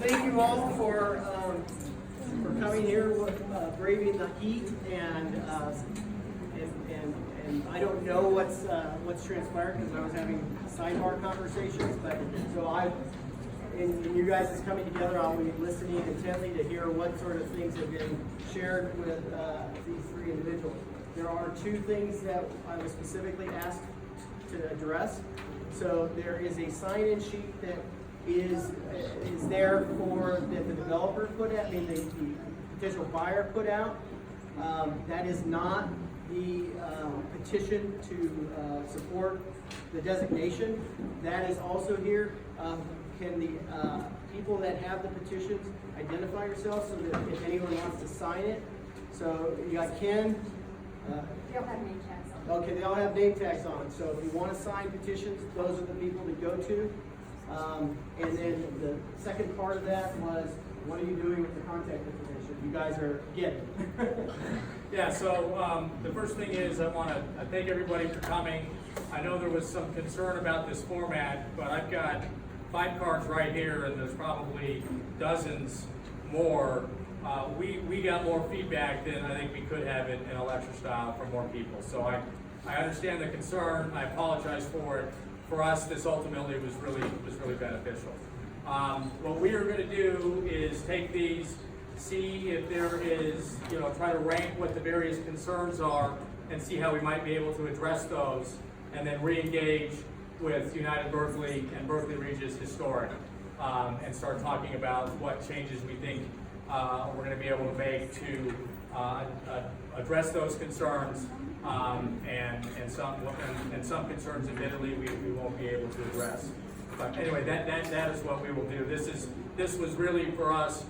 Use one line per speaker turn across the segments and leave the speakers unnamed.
thank you all for coming here, braving the heat, and I don't know what's transpired because I was having sidebar conversations, but so in you guys coming together, I'll be listening intently to hear what sort of things have been shared with these three individuals. There are two things that I was specifically asked to address. So there is a sign-in sheet that is there for that the developer put out, the potential buyer put out. That is not the petition to support the designation. That is also here. Can the people that have the petitions identify yourselves so that if anyone wants to sign it? So you got Ken.
They all have name tags on.
Okay, they all have name tags on. So if you want to sign petitions, those are the people to go to. And then the second part of that was, what are you doing with the contact information? You guys are getting it.
Yeah, so the first thing is I want to thank everybody for coming. I know there was some concern about this format, but I've got 5 cards right here, and there's probably dozens more. We got more feedback than I think we could have in a lecture style from more people. So I understand the concern. I apologize for it. For us, this ultimately was really beneficial. What we are going to do is take these, see if there is, try to rank what the various concerns are, and see how we might be able to address those, and then re-engage with United Berkeley and Berkeley Regis Historic, and start talking about what changes we think we're going to be able to make to address those concerns, and some concerns, admittedly, we won't be able to address. But anyway, that is what we will do. This was really for us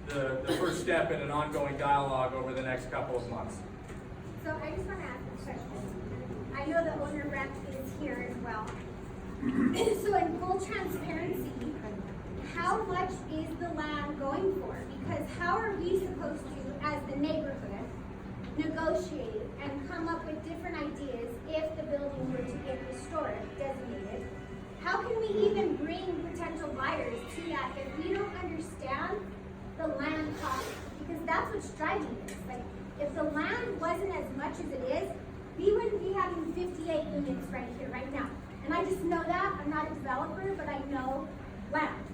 the first step in an ongoing dialogue over the next couple of months.
So I just want to ask a question. I know the owner rep is here as well. So in full transparency, how much is the land going for? Because how are we supposed to, as the neighborhood, negotiate and come up with different ideas if the building were to get historic designated? How can we even bring potential buyers to that if we don't understand the land cost? Because that's what's driving this. Like, if the land wasn't as much as it is, we wouldn't be having 58 units right here, right now. And I just know that. I'm not a developer, but I know land.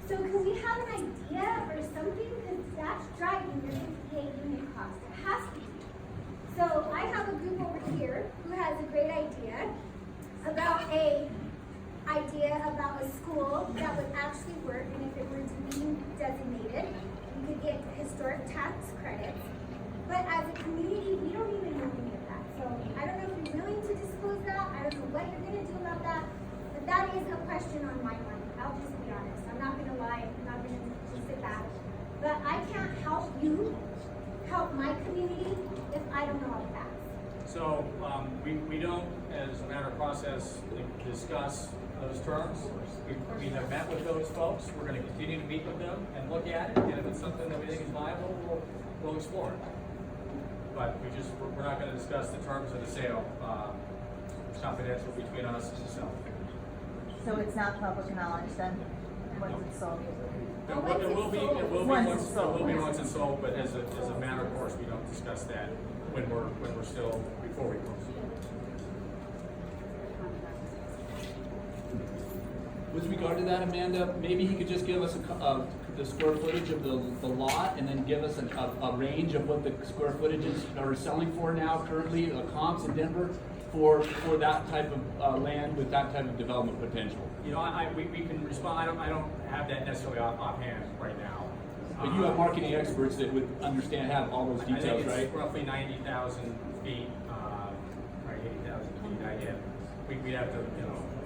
So can we have an idea or something? Because that's driving your 58 unit cost. It has to be. So I have a group over here who has a great idea about a school that would actually work, and if it were to be designated, we could get historic tax credits. But as a community, we don't even know any of that. So I don't know if you're willing to disclose that. I don't know what you're going to do about that. But that is a question on my mind. I'll just be honest. I'm not going to lie. I'm not going to just sit back. But I can't help you help my community if I don't know all the facts.
So we don't, as a matter of process, discuss those terms. We have met with those folks. We're going to continue to meet with them and look at it. And if it's something that we think is viable, we'll explore it. But we're not going to discuss the terms of the sale. It's confidential between us and the seller.
So it's not public knowledge then, once it's sold?
It will be once it's sold, but as a matter of course, we don't discuss that when we're still before we close.
With regard to that, Amanda, maybe you could just give us the square footage of the lot, and then give us a range of what the square footages are selling for now currently, the comps in Denver for that type of land with that type of development potential.
We can respond. I don't have that necessarily offhand right now.
But you have marketing experts that would have all those details,
I think it's
right?
roughly 90,000 feet, right, 80,000 feet. We'd have to,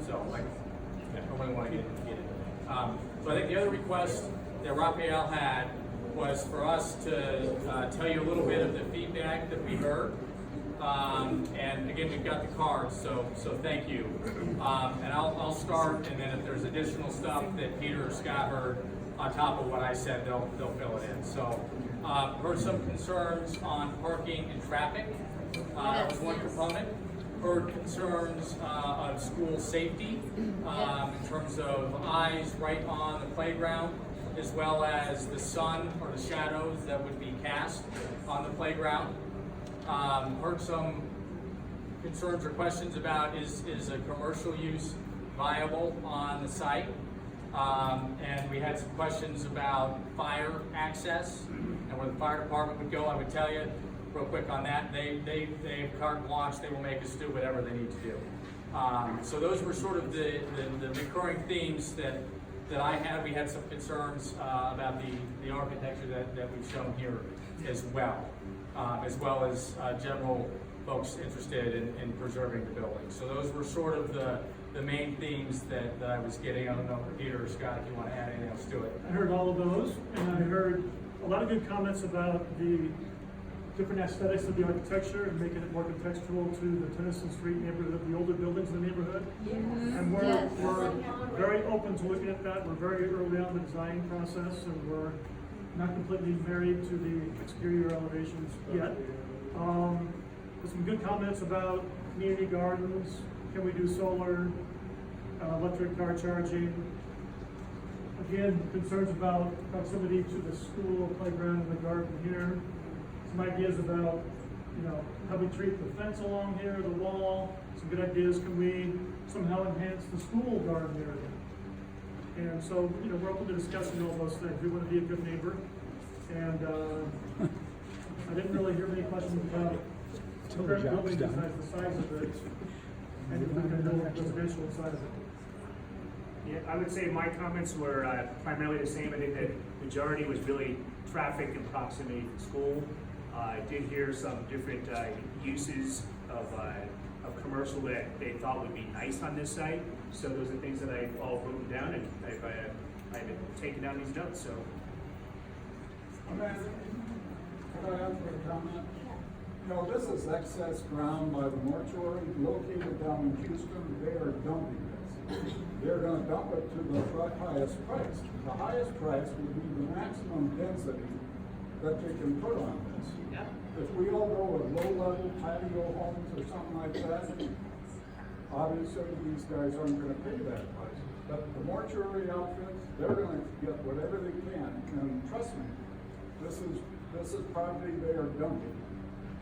so I really want to get into it. So I think the other request that Raphael had was for us to tell you a little bit of the feedback that we heard. And again, we've got the cards, so thank you. And I'll start, and then if there's additional stuff that Peter or Scott heard on top of what I said, they'll fill it in. So heard some concerns on parking and traffic. Was one component. Heard concerns of school safety in terms of eyes right on the playground. as well as the sun or the shadows that would be cast on the playground. Heard some concerns or questions about is a commercial use viable on the site? And we had some questions about fire access and where the fire department would go. I would tell you real quick on that, they have carte blanche, they will make us do whatever they need to do. So those were sort of the recurring themes that I had. We had some concerns about the architecture that we've shown here as well as general folks interested in preserving the building. So those were sort of the main themes that I was getting. I don't know, Peter or Scott, if you want to add anything else to it.
I heard all of those, and I heard a lot of good comments about the different aesthetics of the architecture and making it more contextual to the Tennyson Street neighborhood, the older buildings in the neighborhood. And we're very open to looking at that. We're very early on in the design process, and we're not completely married to the exterior elevations yet. There's some good comments about community gardens. Can we do solar, electric car charging? Again, concerns about proximity to the school, playground, and the garden here. Some ideas about, how we treat the fence along here, the wall. Some good ideas. Can we somehow enhance the school garden area? And so, we're open to discussing all those things. We want to be a good neighbor. And I didn't really hear many questions about the current building besides the size of it. And if we can build residential inside of it.
Yeah, I would say my comments were primarily the same. I think the majority was really traffic and proximity to school. I did hear some different uses of commercial that they thought would be nice on this site. So those are things that I all wrote down, and I've been taking down these notes. So.
Could I ask for a comment? This is excess ground by the mortuary located down in Houston. They are dumping this. They're going to dump it to the highest price. The highest price would be the maximum density that they can put on this.
Yeah.
If we all go with low-level patio homes or something like that, obviously these guys aren't going to pay that price. But the mortuary outfits, they're going to get whatever they can. And trust me, this is property they are dumping.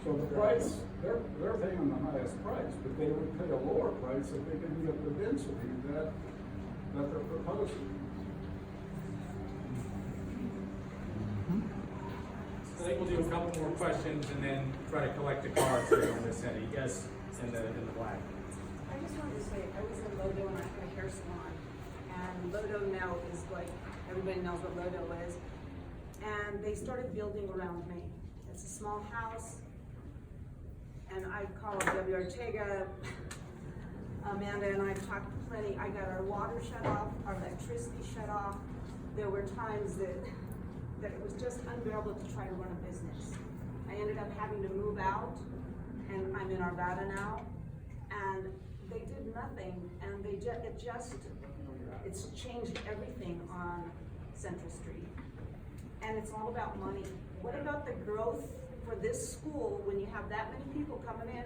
So the price, they're paying the highest price, but they would pay a lower price if they can get the density that they're proposing.
I think we'll do a couple more questions and then try to collect the cards here on this end. Yes, in the black.
I just wanted to say, I was in Lodo and I had a hair salon, and Lodo now is like, everybody knows what Lodo is, and they started building around me. It's a small house, and I called W. Ortega, Amanda and I talked plenty. I got our water shut off, our electricity shut off. There were times that it was just unbearable to try to run a business. I ended up having to move out, and I'm in Arvada now, and they did nothing, and it's changed everything on Central Street. And it's all about money. What about the growth for this school when you have that many people coming in?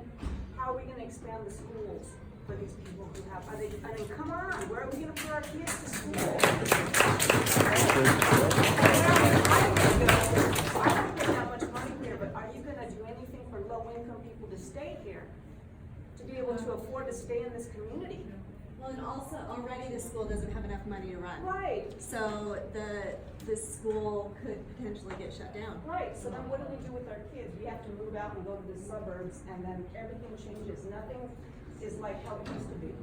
How are we gonna expand the schools for these people who have, I mean, come on, where are we gonna put our kids to school? I don't pay that much money here, but are you gonna do anything for low-income people to stay here? To be able to afford to stay in this community?
Well, and also already the school doesn't have enough money to run.
Right.
So the school could potentially get shut down.
Right, so then what do we do with our kids? We have to move out and go to the suburbs, and then everything changes. Nothing is like how it used to be.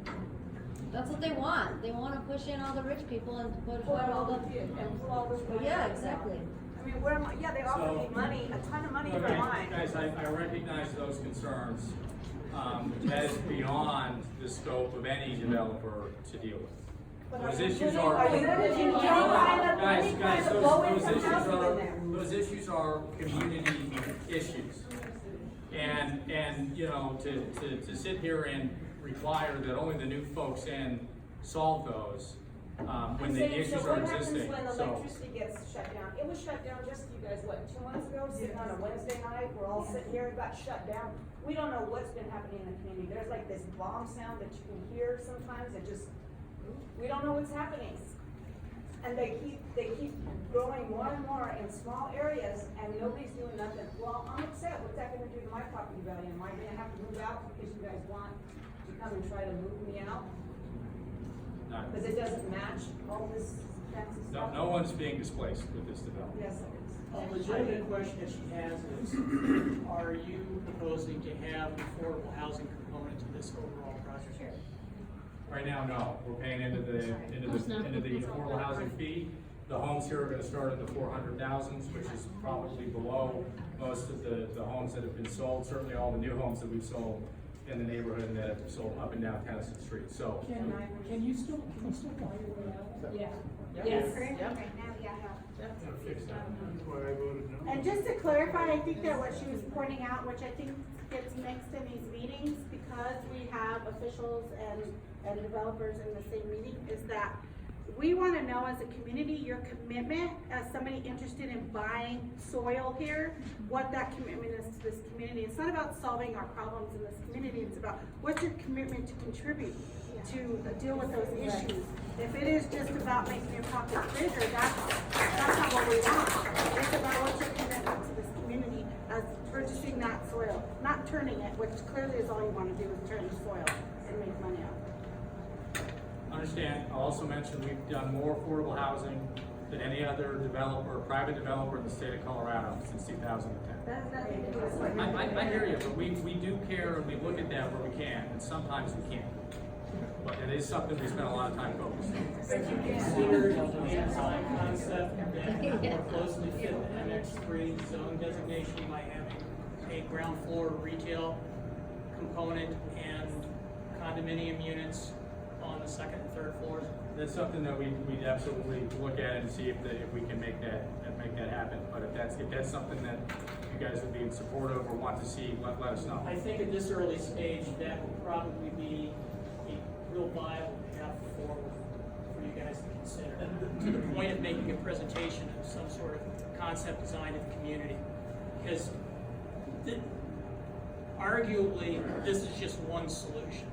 That's what they want. They want to push in all the rich people and put
Pull out all
all
the kids and pull all this money.
Yeah,
out.
exactly.
I mean, where am I? Yeah, they offer me money, a ton of money for
Okay,
mine.
guys, I recognize those concerns. That is beyond the scope of any developer to deal with.
But
Those
are you
issues
putting-
are.
are you putting any kind of money,
Guys,
kind of low-income
those issues
housing
are,
in there?
those issues are community issues. And to sit here and require that only the new folks in solve those, when the issues are existing,
So what happens when
so.
electricity gets shut down? It was shut down just, you guys, what, 2 months ago, sitting on a Wednesday night, we're all sitting here, it got shut down. We don't know what's been happening in the community. There's like this bomb sound that you can hear sometimes, we don't know what's happening. And they keep growing more and more in small areas, and nobody's doing nothing. Well, I'm upset, what's that gonna do to my property value? Am I gonna have to move out because you guys want to come and try to move me out?
No.
Because it doesn't match all this fancy
No,
stuff?
no one's being displaced with this development.
Yes, it is.
A legitimate question that she has is, are you proposing to have an affordable housing component to this overall project?
Right now, no, we're paying into the affordable housing fee. The homes here are gonna start in the 400,000s, which is probably below most of the homes that have been sold, certainly all the new homes that we've sold in the neighborhood and that have sold up and down Tennyson Street, so.
Can you still buy your way out?
Yeah.
Yes. Currently, right now, yeah.
That's why I voted no.
And just to clarify, I think that what she was pointing out, which I think gets mixed in these meetings, because we have officials and developers in the same meeting, is that we wanna know as a community, your commitment as somebody interested in buying soil here, what that commitment is to this community. It's not about solving our problems in this community, it's about what's your commitment to contribute to deal with those issues. If it is just about making your pockets bigger, that's not what we want. It's about what's your commitment to this community as purchasing that soil, not turning it, which clearly is all you wanna do is turn the soil and make money out.
Understand, I'll also mention we've done more affordable housing than any other developer, private developer in the state of Colorado since 2010.
That's nothing to do with what
I hear you, but we do care and we look at that where we can, and sometimes we can't. But it is something we spend a lot of time focusing on.
Have you considered a design concept that more closely fit the MX3 zone designation by having a ground floor retail component and condominium units on the second and third floors?
That's something that we'd absolutely look at and see if we can make that happen. But if that's something that you guys would be in support of or want to see, let us know.
I think at this early stage, that would probably be a real viable path forward for you guys to consider. To the point of making a presentation of some sort of concept design to the community. Because arguably, this is just one solution.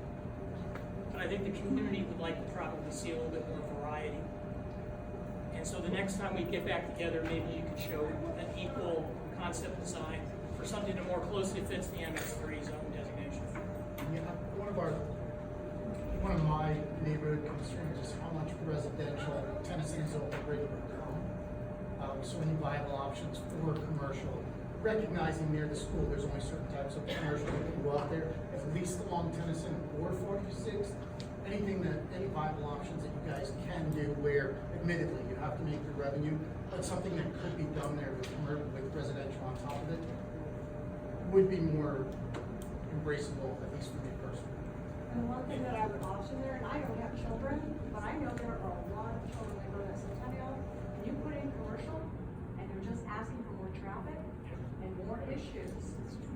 But I think the community would like to probably see a little bit more variety. And so the next time we get back together, maybe you could show an equal concept design for something that more closely fits the MX3 zone designation.
Yeah, one of my neighborhood concerns is how much residential Tennessee is overrated to become. So any viable options for commercial, recognizing near the school, there's only certain types of commercial that can go out there, at least along Tennyson or 46. Any viable options that you guys can do where, admittedly, you have to make your revenue, but something that could be done there with residential on top of it would be more embraceable, at least for me personally.
And one thing that I would option there, and I don't have children, but I know there are a lot of children that go to Centennial, and you put in commercial, and you're just asking for more traffic and more issues.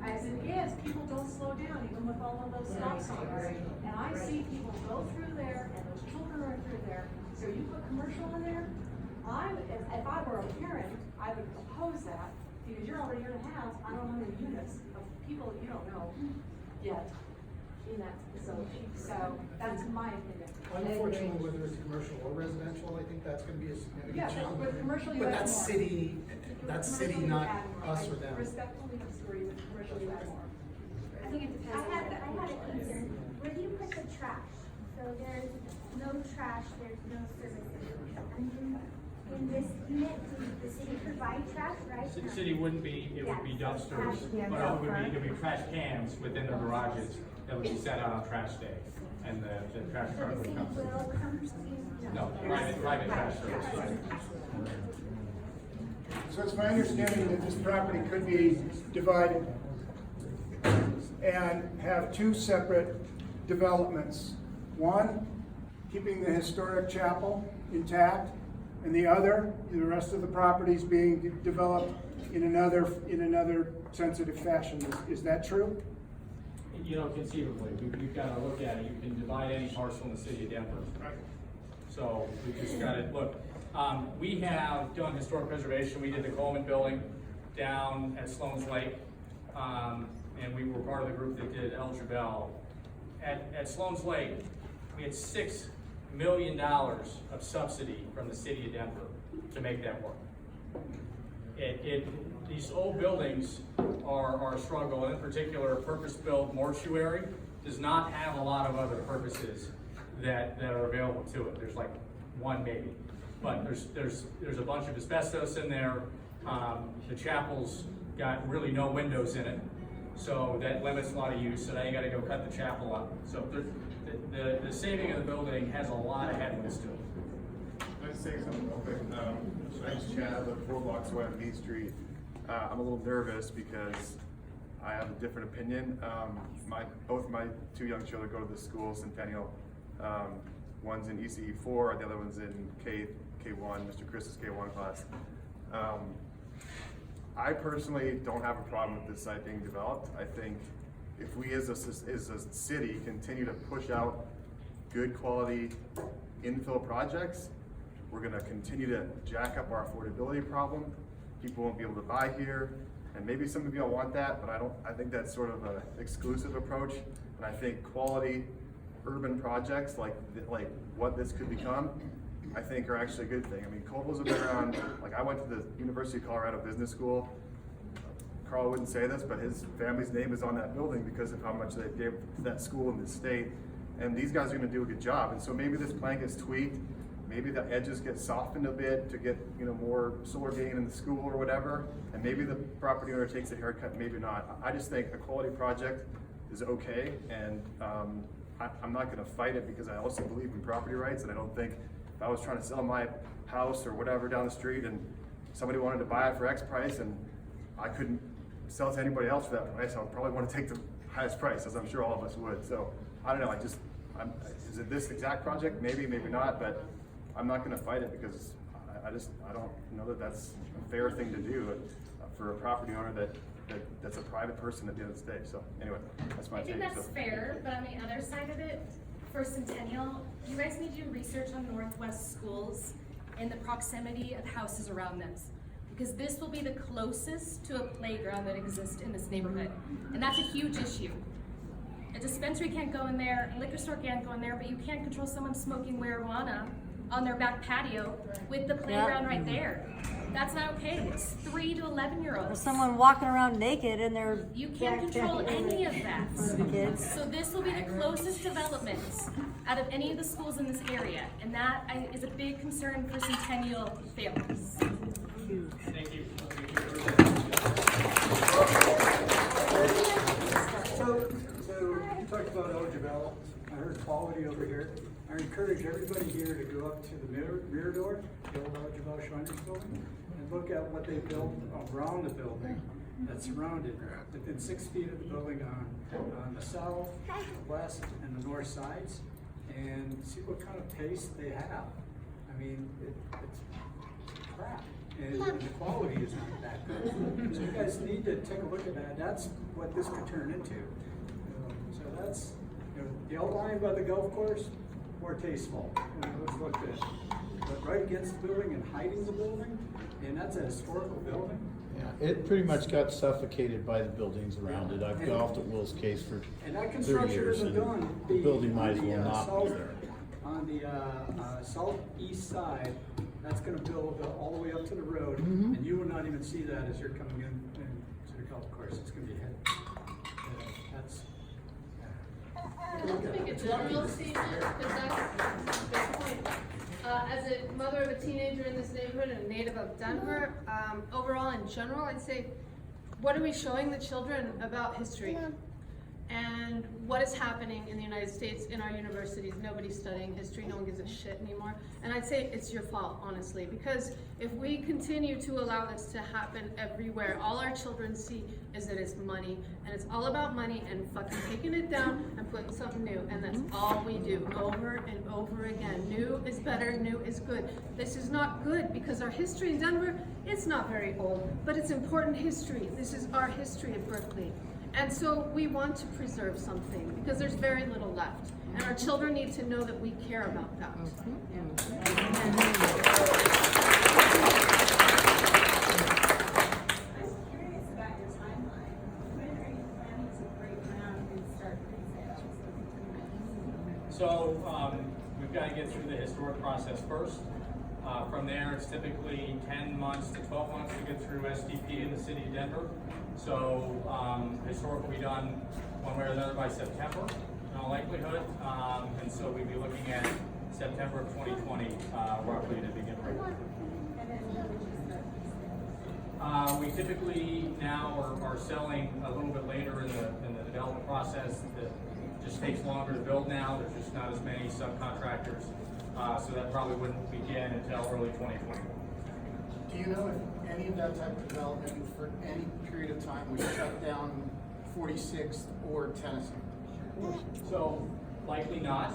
As it is, people don't slow down, even with all of those stop signs. And I see people go through there, and those children are through there, so you put commercial in there, if I were a parent, I would oppose that, because you're already gonna have, I don't know how many units of people that you don't know yet in that facility, so that's my opinion.
Unfortunately, whether it's commercial or residential, I think that's gonna be a significant
Yeah,
challenge.
with commercial, you
But
add
that's
more.
city, not us or them.
I respectfully disagree with commercial, you add more.
I think it depends. I had a concern. Where do you put the trash? So there's no trash, there's no services. And in this unit, does the city provide trash, right?
City wouldn't be, it would be dumpsters, but it would be trash cans within the garages that would be set out on trash day. And the trash
So
truck
the
would
city
come.
will come to.
No, private trash service.
So it's my understanding that this property could be divided and have two separate developments. One, keeping the historic chapel intact, and the other, the rest of the properties being developed in another sensitive fashion. Is that true?
You know, conceivably, we've got to look at it. You can divide any parcel in the city of Denver. So we just got to look. We have done historic preservation. We did the Coleman building down at Sloan's Lake, and we were part of the group that did El Jabal. At Sloan's Lake, we had 6 million of subsidy from the city of Denver to make that work. These old buildings are a struggle, and in particular, a purpose-built mortuary does not have a lot of other purposes that are available to it. There's like one maybe, but there's a bunch of asbestos in there. The chapel's got really no windows in it, so that limits a lot of use. So now you got to go cut the chapel up. So the saving of the building has a lot of headwinds to it.
Can I say something real quick? My name's Chad. I live 4 blocks away on B Street. I'm a little nervous because I have a different opinion. Both my 2 young children go to the school, Centennial. One's in ECE 4, the other one's in K1, Mr. Chris's K1 class. I personally don't have a problem with this site being developed. I think if we as a city continue to push out good quality infill projects, we're gonna continue to jack up our affordability problem. People won't be able to buy here, and maybe some of y'all want that, but I think that's sort of an exclusive approach. And I think quality urban projects like what this could become, I think are actually a good thing. I mean, Cobbles have been around, like I went to the University of Colorado Business School. Carl wouldn't say this, but his family's name is on that building because of how much they gave to that school in this state. And these guys are gonna do a good job. And so maybe this plan gets tweaked, maybe the edges get softened a bit to get more solar gain in the school or whatever. And maybe the property owner takes a haircut, maybe not. I just think a quality project is okay, and I'm not gonna fight it because I also believe in property rights, and I don't think if I was trying to sell my house or whatever down the street and somebody wanted to buy it for X price and I couldn't sell it to anybody else for that price, I would probably want to take the highest price, as I'm sure all of us would. So I don't know, is it this exact project? Maybe, maybe not, but I'm not gonna fight it because I don't know that that's a fair thing to do for a property owner that's a private person at the end of the day. So anyway, that's my take.
I think that's fair, but on the other side of it, for Centennial, you guys need to do research on Northwest schools and the proximity of houses around them. Because this will be the closest to a playground that exists in this neighborhood. And that's a huge issue. A dispensary can't go in there, a liquor store can't go in there, but you can't control someone smoking marijuana on their back patio with the playground right there. That's not okay. It's 3 to 11-year-olds.
Or someone walking around naked in their
You can't control any of that.
kids.
So this will be the closest development out of any of the schools in this area, and that is a big concern for Centennial families.
Thank you.
So you talked about eligibility. I heard quality over here. I encourage everybody here to go up to the rear door, the old eligibility Shriners building, and look at what they built around the building that's surrounded within 6 feet of the building on the south, west, and the north sides, and see what kind of taste they have. I mean, it's crap. And the quality is not that good. So you guys need to take a look at that. That's what this could turn into. So that's, the outline by the golf course, more tasteful. Looks like this. But right against the building and hiding the building, and that's a historical building.
Yeah, it pretty much got suffocated by the buildings around it. I've golfed at Will's Case for 30 years, and the building might as well not be there.
On the southeast side, that's going to build all the way up to the road, and you will not even see that as you're coming in to the golf course. It's going to be hidden. That's.
I'll make a general statement, because that's a good point. As a mother of a teenager in this neighborhood and a native of Denver, overall in general, I'd say, what are we showing the children about history? And what is happening in the United States in our universities? Nobody's studying history, no one gives a shit anymore. And I'd say it's your fault, honestly, because if we continue to allow this to happen everywhere, all our children see is that it's money, and it's all about money and fucking taking it down and putting something new, and that's all we do over and over again. New is better, new is good. This is not good because our history in Denver, it's not very old, but it's important history. This is our history of Berkeley. And so we want to preserve something because there's very little left. And our children need to know that we care about that.
So we've got to get through the historic process first. From there, it's typically 10 months to 12 months to get through SDP in the city of Denver. So historic will be done one way or another by September, in all likelihood. And so we'd be looking at September of 2020 roughly to begin work. We typically now are selling a little bit later in the development process. It just takes longer to build now. There's just not as many subcontractors. So that probably wouldn't begin until early 2020.
Do you know if any of that type of development for any period of time would shut down 46th or Tennessee?
So likely not.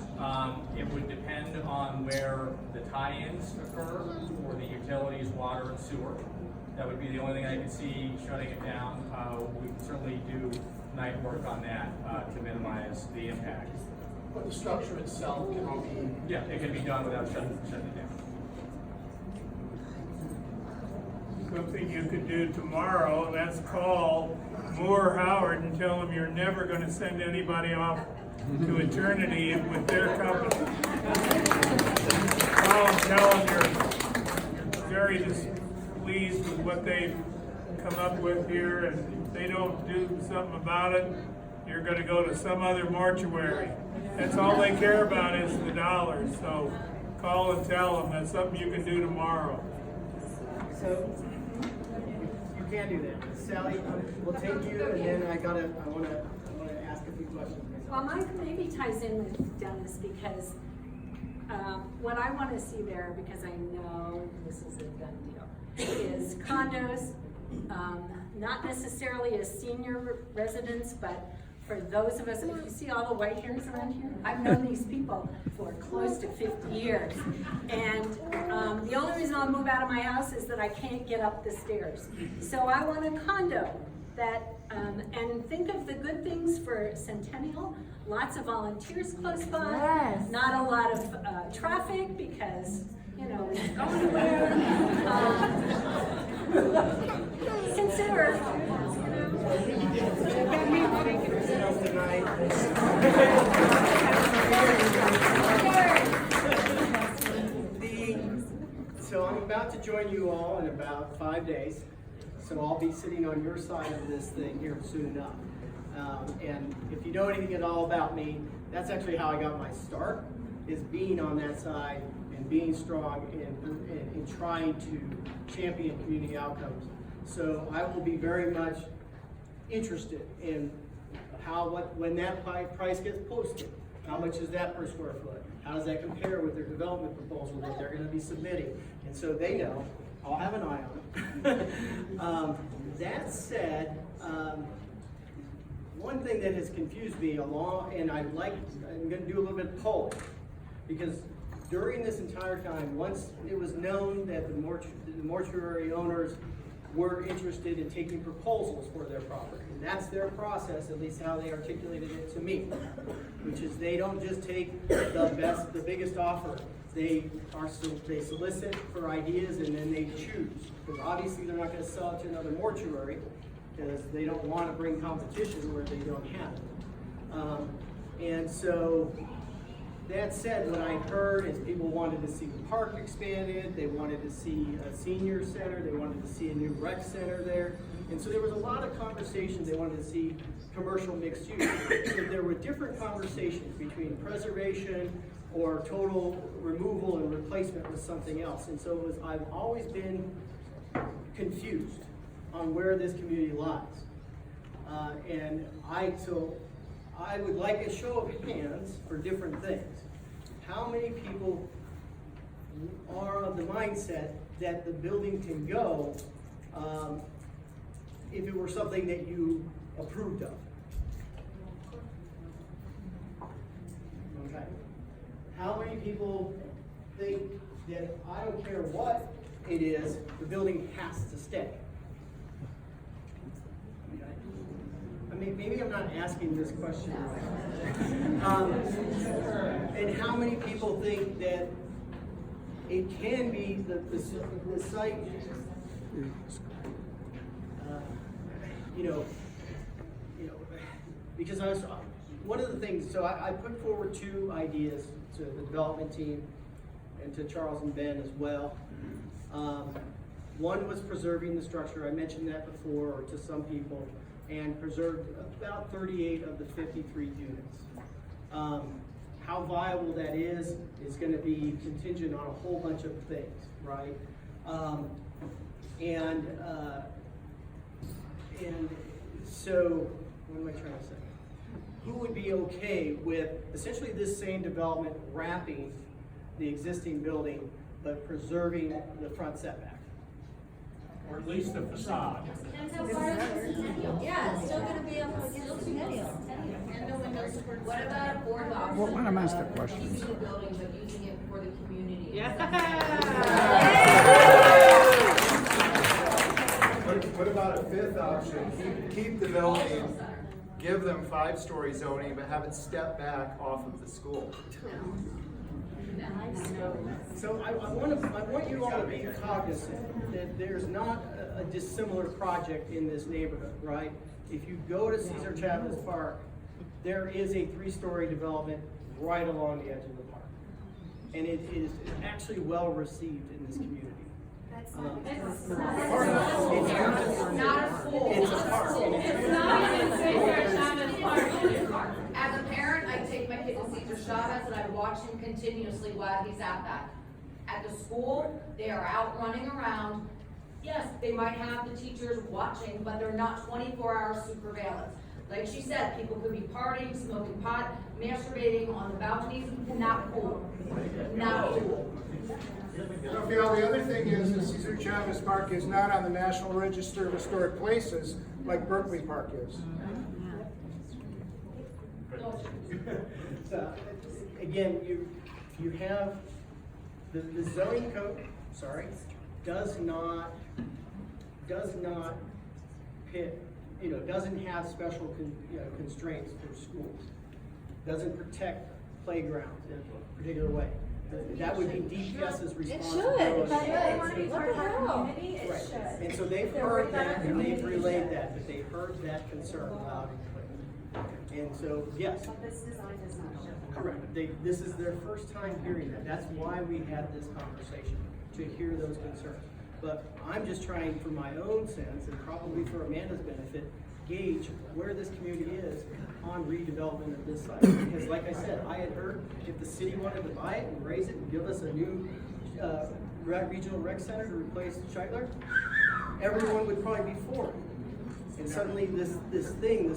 It would depend on where the tie-ins occur for the utilities, water, and sewer. That would be the only thing I could see shutting it down. We can certainly do night work on that to minimize the impact.
But the structure itself can all be...
Yeah, it can be done without shutting it down.
Something you could do tomorrow, that's call Moore Howard and tell them you're never going to send anybody off to eternity with their company. Call and tell them you're very displeased with what they've come up with here, and if they don't do something about it, you're going to go to some other mortuary. That's all they care about is the dollars. So call and tell them that's something you can do tomorrow.
So you can do that. Sally, we'll take you, and then I want to ask a few questions.
Well, mine maybe ties in with Dennis because what I want to see there, because I know this is a done deal, is condos, not necessarily as senior residents, but for those of us, if you see all the white hairs around here, I've known these people for close to 50 years. And the only reason I'll move out of my house is that I can't get up the stairs. So I want a condo that, and think of the good things for Centennial, lots of volunteers close by,
Yes.
not a lot of traffic because, you know, we don't go anywhere. Consider,
So I'm about to join you all in about 5 days. So I'll be sitting on your side of this thing here soon enough. And if you know anything at all about me, that's actually how I got my start, is being on that side and being strong in trying to champion community outcomes. So I will be very much interested in when that price gets posted, how much is that per square foot? How does that compare with their development proposal that they're going to be submitting? And so they know, I'll have an eye on it. That said, one thing that has confused me along, and I'm going to do a little bit of polling, because during this entire time, once it was known that the mortuary owners were interested in taking proposals for their property, and that's their process, at least how they articulated it to me, which is they don't just take the biggest offer. They solicit for ideas and then they choose, because obviously they're not going to sell it to another mortuary because they don't want to bring competition where they don't have it. And so that said, what I heard is people wanted to see the park expanded, they wanted to see a senior center, they wanted to see a new rec center there. And so there was a lot of conversations, they wanted to see commercial mixed use. So there were different conversations between preservation or total removal and replacement with something else. And so I've always been confused on where this community lies. I would like a show of hands for different things. How many people are of the mindset that the building can go if it were something that you approved of? Okay. How many people think that I don't care what it is, the building has to stay? I mean, maybe I'm not asking this question right. And how many people think that it can be the site, because one of the things, so I put forward 2 ideas to the development team and to Charles and Ben as well. One was preserving the structure, I mentioned that before, or to some people, and preserved about 38 of the 53 units. How viable that is gonna be contingent on a whole bunch of things, right? And so, what am I trying to say? Who would be okay with essentially this same development wrapping the existing building, but preserving the front setback?
Or at least the facade.
Depends how far it's centennial. Yeah, it's still gonna be up against centennial.
And the windows towards.
What about a board option?
Well, let him ask the question.
Keeping the building, but using it for the community.
What about a 5th option? Keep the building, give them 5-story zoning, but have it step back off of the school.
So I want you all to be cognizant that there's not a dissimilar project in this neighborhood, right? If you go to Cesar Chavez Park, there is a 3-story development right along the edge of the park. And it is actually well received in this community.
That's
It's
Not a school.
It's a park.
It's not even Cesar Chavez Park. As a parent, I take my kid to Cesar Chavez and I watch him continuously while he's at that. At the school, they are out running around. Yes, they might have the teachers watching, but they're not 24-hour surveillance. Like she said, people could be partying, smoking pot, masturbating on the balconies. Not cool. Not cool.
Phil, the other thing is that Cesar Chavez Park is not on the National Register of Historic Places like Berkeley Park is.
So, again, you have, the zoning code, does not pit, doesn't have special constraints for schools. Doesn't protect playgrounds in a particular way. That would be DPS's responsibility.
It should.
Right.
What the hell?
And so they've heard that and they've relayed that they heard that concern loud and clear. And so, yes.
But this design does not show.
Correct. This is their first time hearing that. That's why we had this conversation, to hear those concerns. But I'm just trying, for my own sense, and probably for Amanda's benefit, gauge where this community is on redevelopment of this site. Because like I said, I had heard if the city wanted to buy it and raise it and give us a new regional rec center to replace Scheitler, everyone would probably be for it. And suddenly this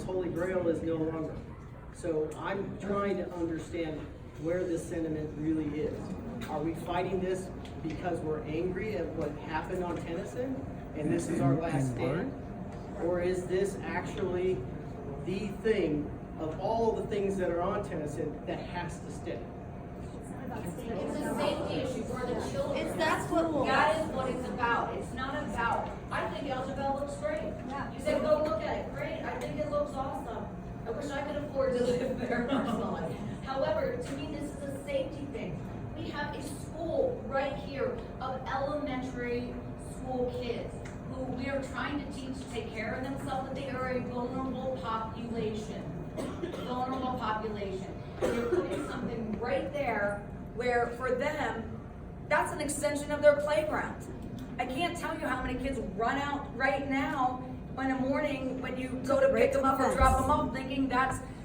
holy grail is no longer. So I'm trying to understand where this sentiment really is. Are we fighting this because we're angry at what happened on Tennyson and this is our last stand? Or is this actually the thing of all the things that are on Tennyson that has to stay?
It's a safety issue for the children. That is what it's about. It's not about, I think Elgin looks great. You said go look at it. Great. I think it looks awesome. I wish I could afford to live there personally. However, to me, this is a safety thing. We have a school right here of elementary school kids who we are trying to teach to take care of themselves, but they are a vulnerable population. Vulnerable population. And you're putting something right there where for them, that's an extension of their playground. I can't tell you how many kids run out right now in the morning when you go to pick them up or drop them off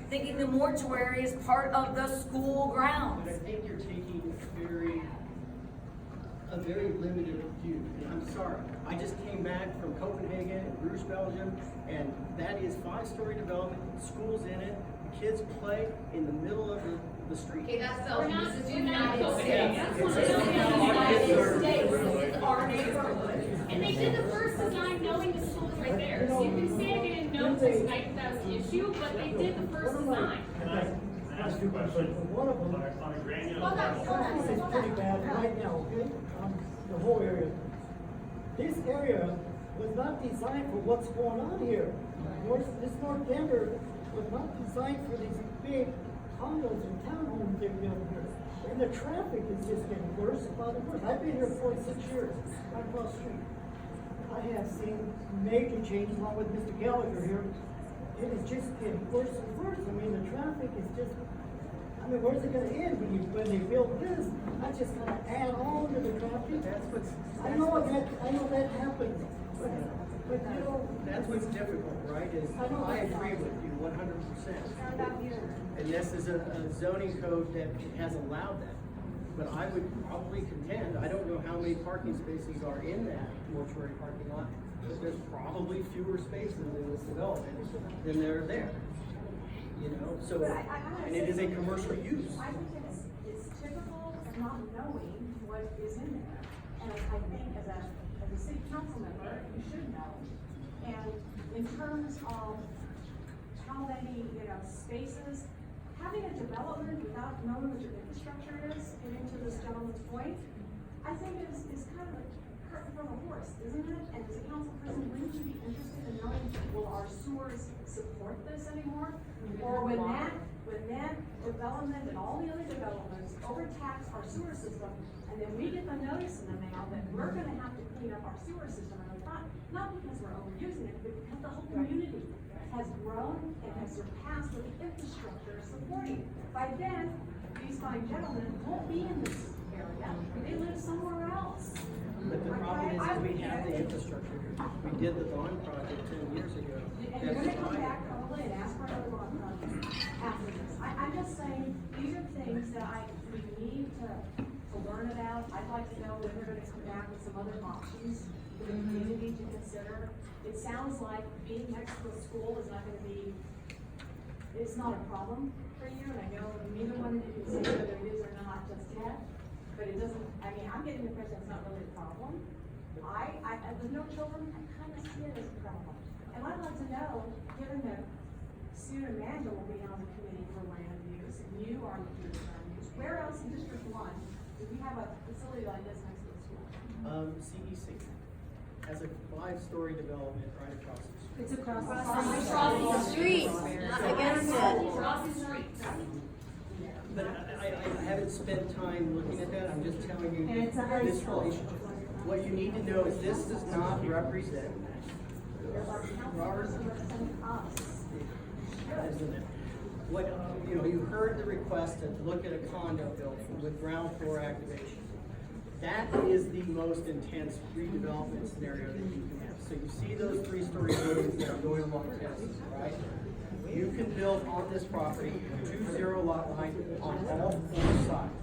thinking the mortuary is part of the school grounds.
But I think you're taking a very limited view. And I'm sorry. I just came back from Copenhagen and Bruges, Belgium, and that is 5-story development, schools in it, the kids play in the middle of the street.
Okay, that's Belgium. This is the United
States.
This is our neighborhood.
And they did the first design knowing the school was right there. So you can say they didn't know tonight that was the issue, but they did the first design.
Can I ask you a question? One of them, on a granular level,
It's pretty bad right now, okay? The whole area. This area was not designed for what's going on here. This North Denver was not designed for these big condos and townhomes they're building here. And the traffic is just getting worse by the worse. I've been here 46 years, right across the street. I have seen major changes along with Mr. Gallagher here. it is just getting worse and worse. I mean, the traffic is just, I mean, where's it gonna end when they build this? That's just gonna add on to the traffic. I know that happens, but you know.
That's what's difficult, right, is I agree with you 100%. And this is a zoning code that has allowed that. But I would probably contend, I don't know how many parking spaces are in that mortuary parking lot, but there's probably fewer spaces in this development than there are there. You know, so, and it is a commercial use.
I think it's typical of not knowing what is in there. And I think as a city council member, you should know. And in terms of how many, spaces, having a development without knowing what your infrastructure is, getting to this gentleman's point, I think is kind of like curtain from a horse, isn't it? And as a council person, wouldn't you be interested in knowing, will our sewers support this anymore? Or when that development and all the other developments overtax our sewer system, and then we get the notice in the mail that we're gonna have to clean up our sewer system, and not because we're overusing it, but because the whole community has grown and has surpassed what the infrastructure is supporting. By then, these fine gentlemen won't be in this area, they live somewhere else.
But the problem is that we have the infrastructure here. We did the bond project 10 years ago.
And you're gonna come back probably and ask for another bond project after this. I'm just saying, these are things that we need to learn about. I'd like to know when they're gonna come back with some other options for the community to consider. It sounds like being next to a school is not gonna be, it's not a problem for you, and I know neither one of you can say whether it is or not just yet. But it doesn't, I mean, I'm getting the impression it's not really a problem. With no children, I kind of see it as a problem. And I'd like to know, given that Sue and Amanda will be on the committee for land use, and you are on the committee for land use, where else in District 1 do we have a facility like this next to the school?
CEC has a 5-story development right across the street.
It's across
the street, not against it. Across the street.
But I haven't spent time looking at that, I'm just telling you
And it's a high
this
school.
relationship. What you need to know is this does not represent Robert. Isn't it? What, you heard the request to look at a condo building with ground floor activation. That is the most intense redevelopment scenario that you can have. So you see those 3-story buildings that are going along Tennessee, right? You can build on this property 2-0 lot line on all 4 sides.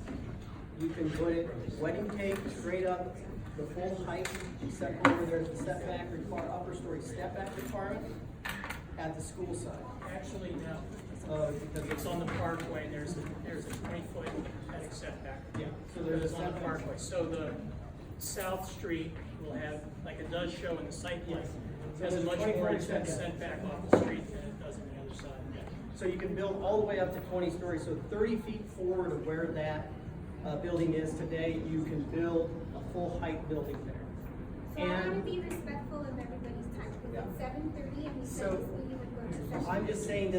You can put it wedding tape straight up the full height, except where there's a setback upper story step back requirement at the school side.
Actually, no.
Because
It's on the parkway, and there's a 20-foot aesthetic setback.
Yeah, so there's a
on the
setback.
parkway. So the South Street will have, like it does show in the site plan, it has a much more intense setback off the street than it does on the other side.
So you can build all the way up to 20 stories, so 30 feet forward of where that building is today, you can build a full height building there.
So I want to be respectful of everybody's time, because it's 7:30 and we said this meeting would go to session.
I'm just saying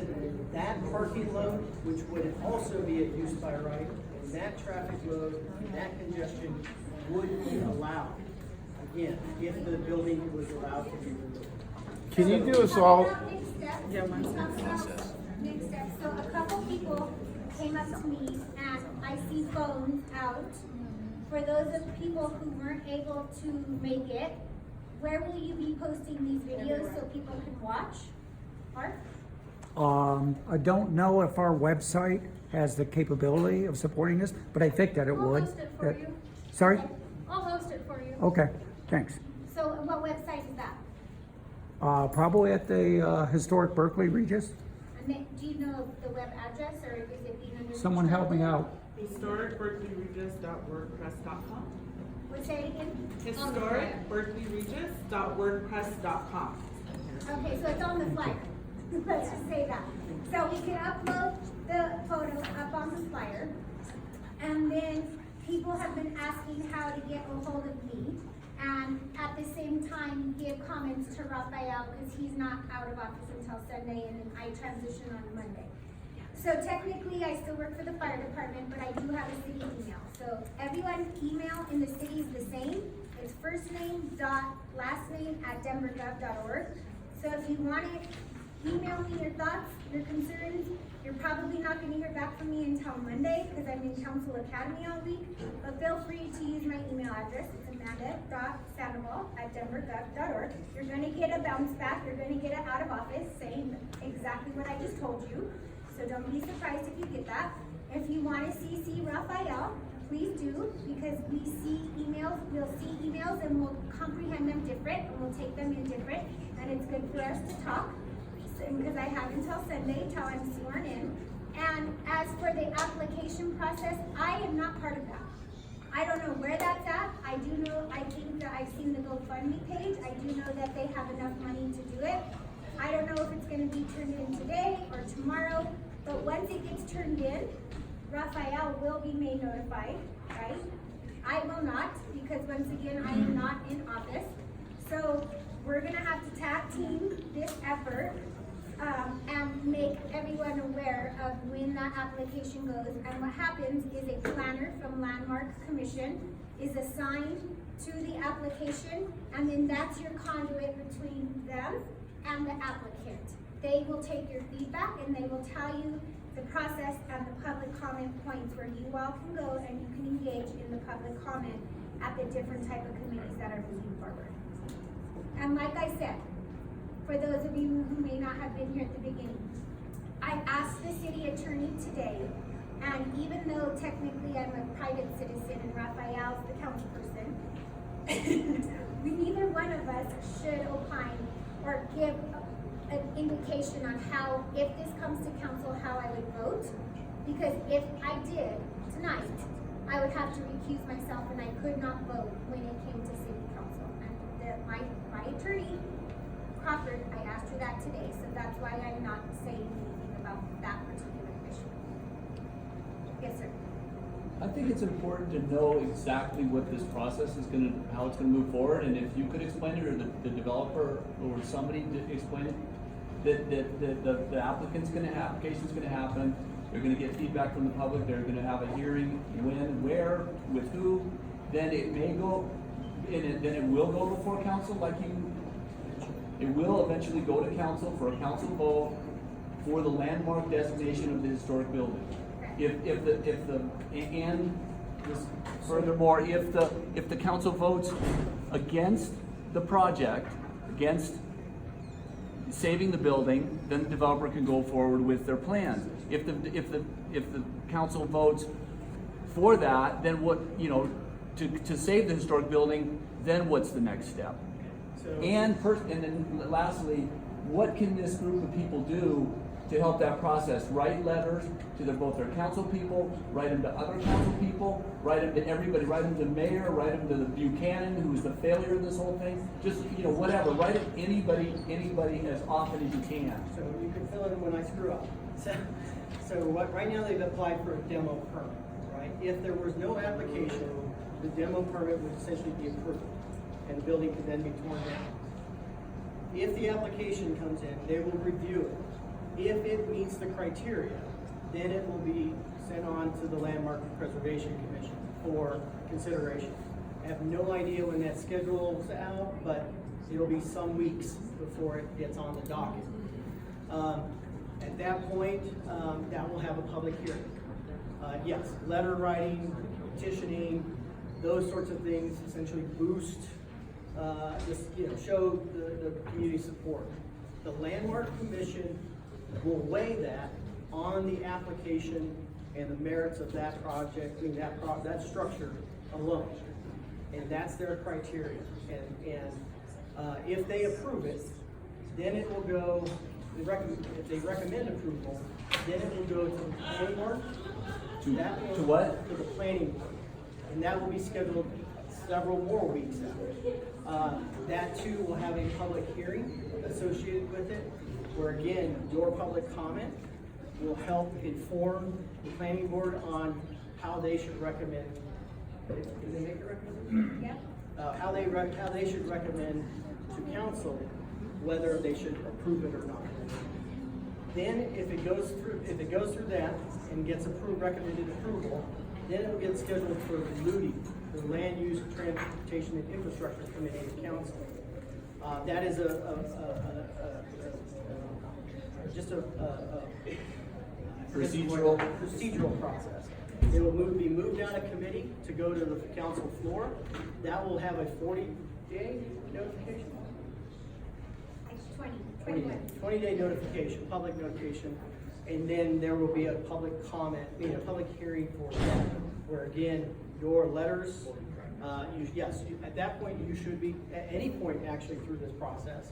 that parking load, which would also be a use by right, and that traffic load, and that congestion would be allowed, again, if the building was allowed to be removed.
Can you do us all?
Next step. So a couple people came up to me and I see phones out. For those of people who weren't able to make it, where will you be posting these videos so people can watch? Mark?
I don't know if our website has the capability of supporting this, but I think that it
I'll
would.
host it for you.
Sorry?
I'll host it for you.
Okay, thanks.
So what website is that?
Probably at the historic Berkeley Regis.
And then, do you know the web address or is it being under?
Someone help me out.
HistoricBerkeleyRegis.wordpress.com.
What's that again?
HistoricBerkeleyRegis.wordpress.com.
Okay, so it's on the flyer. Let's just say that. So we can upload the photo up on the flyer. And then people have been asking how to get a hold of me. And at the same time, give comments to Raphael because he's not out of office until Sunday and then I transition on Monday. So technically, I still work for the fire department, but I do have a city email. So everyone's email in the city is the same. It's first name dot last name at denvergov.org. So if you want it email me your thoughts, your concerns. You're probably not gonna hear back from me until Monday, because I'm in Council Academy all week, but feel free to use my email address. It's amanda.sandoval@denvergov.org. You're gonna get a bounce back, you're gonna get it out of office saying exactly what I just told you. So don't be surprised if you get that. If you wanna CC Raphael, please do, because we'll see emails and we'll comprehend them different, and we'll take them in different, and it's good for us to talk, because I have until Sunday till I'm sworn in. And as for the application process, I am not part of that. I don't know where that's at. I do know, I think that I've seen the GoFundMe page. I do know that they have enough money to do it. I don't know if it's gonna be turned in today or tomorrow, but once it gets turned in, Raphael will be made notified, right? I will not, because once again, I am not in office. So we're gonna have to tag team this effort and make everyone aware of when that application goes. And what happens is a planner from Landmark Commission is assigned to the application, and then that's your conduit between them and the applicant. They will take your feedback and they will tell you the process and the public comment points where you all can go and you can engage in the public comment at the different type of committees that are moving forward. And like I said, for those of you who may not have been here at the beginning, I asked the city attorney today, and even though technically I'm a private citizen and Raphael's the council person, neither one of us should opine or give an indication on how, if this comes to council, how I would vote. Because if I did tonight, I would have to recuse myself, and I could not vote when it came to city council. And my attorney, Crawford, I asked her that today, so that's why I'm not saying anything about that particular issue. Yes, sir.
I think it's important to know exactly what this process is gonna, how it's gonna move forward, and if you could explain it, or the developer, or somebody to explain it, that the application's gonna happen, they're gonna get feedback from the public, they're gonna have a hearing, when, where, with who, then it may go, then it will go before council, it will eventually go to council for a council vote for the landmark designation of the historic building. Furthermore, if the council votes against the project, against saving the building, then the developer can go forward with their plans. If the council votes for that, then what, to save the historic building, then what's the next step? And then lastly, what can this group of people do to help that process? Write letters to both their council people, write them to other council people, write them to everybody, write them to the mayor, write them to the Buchanan, who's the failure of this whole thing. Just, whatever, write it anybody as often as you can.
So you can fill in when I screw up. Right now they've applied for a demo permit, right? If there was no application, the demo permit would essentially be approved, and the building could then be torn down. If the application comes in, they will review it. If it meets the criteria, then it will be sent on to the Landmark Preservation Commission for consideration. I have no idea when that schedule's out, but it'll be some weeks before it gets on the docket. At that point, that will have a public hearing. Yes, letter writing, petitioning, those sorts of things essentially boost, show the community support. The Landmark Commission will weigh that on the application and the merits of that project, that structure alone. And that's their criteria. And if they approve it, then it will go, if they recommend approval, then it will go to the planning board.
To what?
To the planning board. And that will be scheduled several more weeks out. That too will have a public hearing associated with it, where again, your public comment will help inform the planning board on how they should recommend. Did they make a recommendation?
Yeah.
How they should recommend to council whether they should approve it or not. Then if it goes through that and gets recommended approval, then it will get scheduled for LUDI, the Land Use, Transportation, and Infrastructure Committee of Council. That is just a
Procedural
process. It will be moved down a committee to go to the council floor. That will have a 40-day notification.
It's 21.
20-day notification, public notification, and then there will be a public comment, a public hearing for that, where again, your letters, at that point, you should be, at any point actually through this process,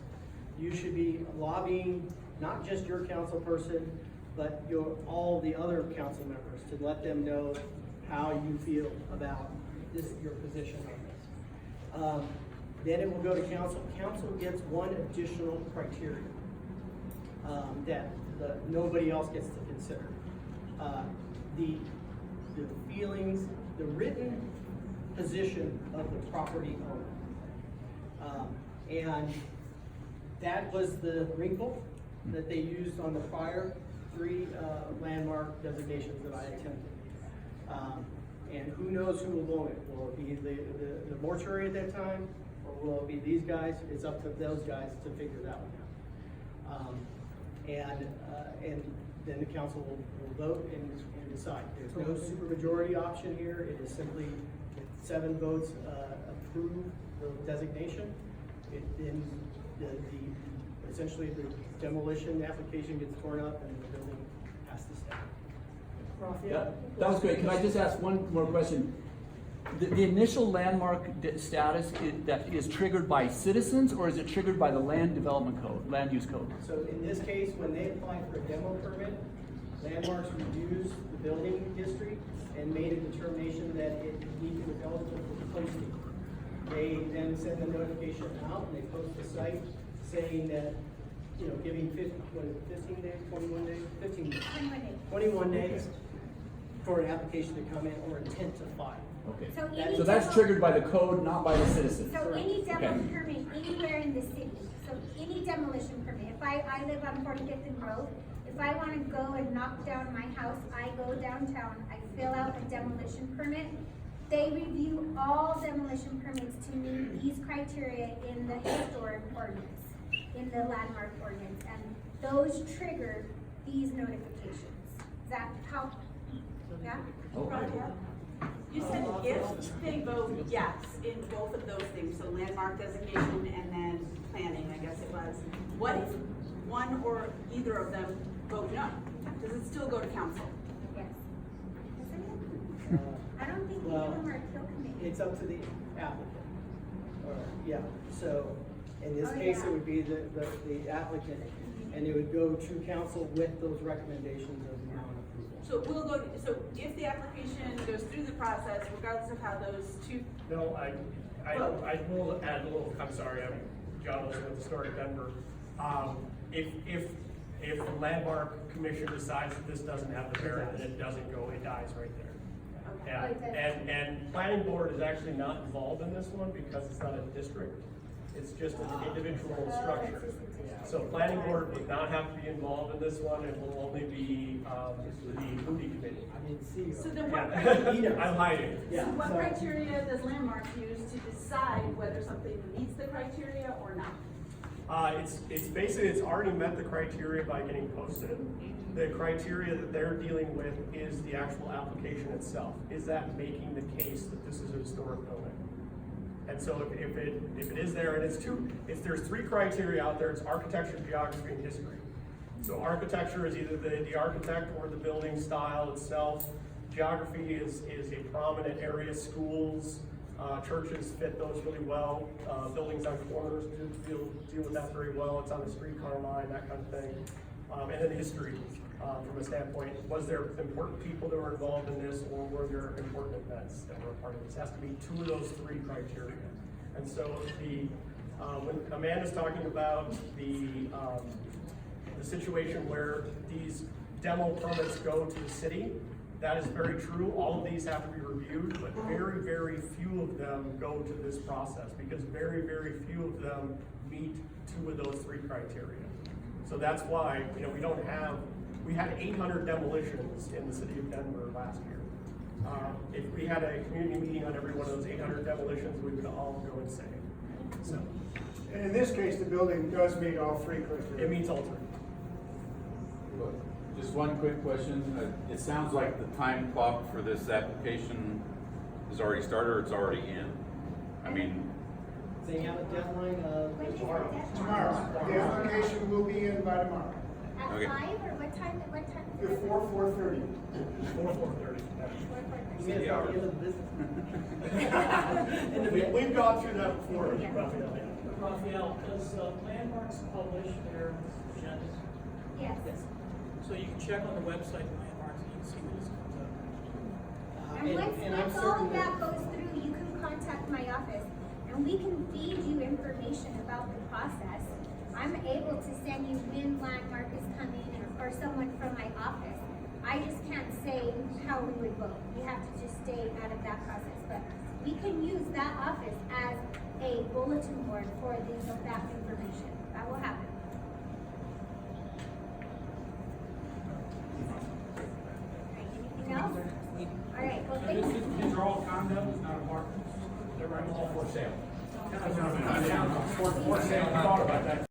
you should be lobbying not just your council person, but all the other council members to let them know how you feel about your position on this. Then it will go to council. Council gets one additional criteria that nobody else gets to consider. The feelings, the written position of the property owner. And that was the wrinkle that they used on the prior 3 landmark designations that I attempted. And who knows who will own it? Will it be the mortuary at that time? Or will it be these guys? It's up to those guys to figure that one out. And then the council will vote and decide. There's no supermajority option here. It is simply if 7 votes approve the designation. Then essentially the demolition application gets torn up and the building has to stay.
That was great. Can I just ask one more question? The initial landmark status that is triggered by citizens, or is it triggered by the land development code, land use code?
So in this case, when they applied for a demo permit, landmarks reviewed the building history and made a determination that it needed to be eligible for posting. They then send the notification out and they post the site saying that, giving 15 days, 21 days, 21 days for an application to come in or intent to file.
Okay.
So
that's triggered by the code, not by the citizens.
So any demo permit anywhere in the city, so any demolition permit, if I live on 45th and Grove, if I want to go and knock down my house, I go downtown, I fill out a demolition permit. They review all demolition permits to meet these criteria in the historic ordinance, in the landmark ordinance, and those trigger these notifications. Is that how? Yeah?
You said if they vote yes in both of those things, so landmark designation and then planning, I guess it was. What if one or either of them vote no? Does it still go to council?
Yes. I don't think any of them are appeal committee.
It's up to the applicant. So in this case, it would be the applicant, and it would go to council with those recommendations of non-approval.
So we'll go. So if the application goes through the process, regardless of how those two.
No, I will add a little. I'm sorry, I'm John Olson with Historic Denver. If the landmark commission decides that this doesn't have the merit, then it doesn't go. It dies right there. And planning board is actually not involved in this one because it's not a district. It's just an individual structure. So planning board would not have to be involved in this one. It will only be the Moody committee.
So then what?
I'm hiding.
So what criteria does landmark use to decide whether something meets the criteria or not?
It's basically, it's already met the criteria by getting posted. The criteria that they're dealing with is the actual application itself. Is that making the case that this is a historic building? And so if it is there, and there's 3 criteria out there. It's architecture, geography, and history. So architecture is either the architect or the building style itself. Geography is a prominent area. Schools, churches fit those really well. Buildings on corners deal with that very well. It's on the streetcar line, that kind of thing. And then history, from a standpoint, was there important people that were involved in this, or were there important events that were a part of this? It has to be 2 of those 3 criteria. And so when Amanda's talking about the situation where these demo permits go to the city, that is very true. All of these have to be reviewed, but very, very few of them go to this process because very, very few of them meet 2 of those 3 criteria. So that's why, we had 800 demolitions in the city of Denver last year. If we had a community meeting on every one of those 800 demolitions, we would all go insane. So,
And in this case, the building does meet all 3 criteria.
it meets all 3.
Just one quick question. It sounds like the time clock for this application is already started or it's already in. I mean,
They have a deadline of tomorrow.
Tomorrow, the application will be in by tomorrow.
At
Okay.
5 or what time is it?
Before 4:30.
4:30.
You guys are the end of the business.
We've gone through that before,
Yeah.
Raphael.
Raphael, does Landmarks publish their agendas?
Yes.
So you can check on the website of Landmarks and you can see when this comes up.
And once all of that goes through, you can contact my office and we can feed you information about the process. I'm able to send you when Landmark is coming or someone from my office. I just can't say how we would vote. You have to just stay out of that process. But we can use that office as a bulletin board for that information. That will happen. Anything else? All right, well, thank you.
These are all condos, not apartments. They're all for sale. For sale, I thought about that.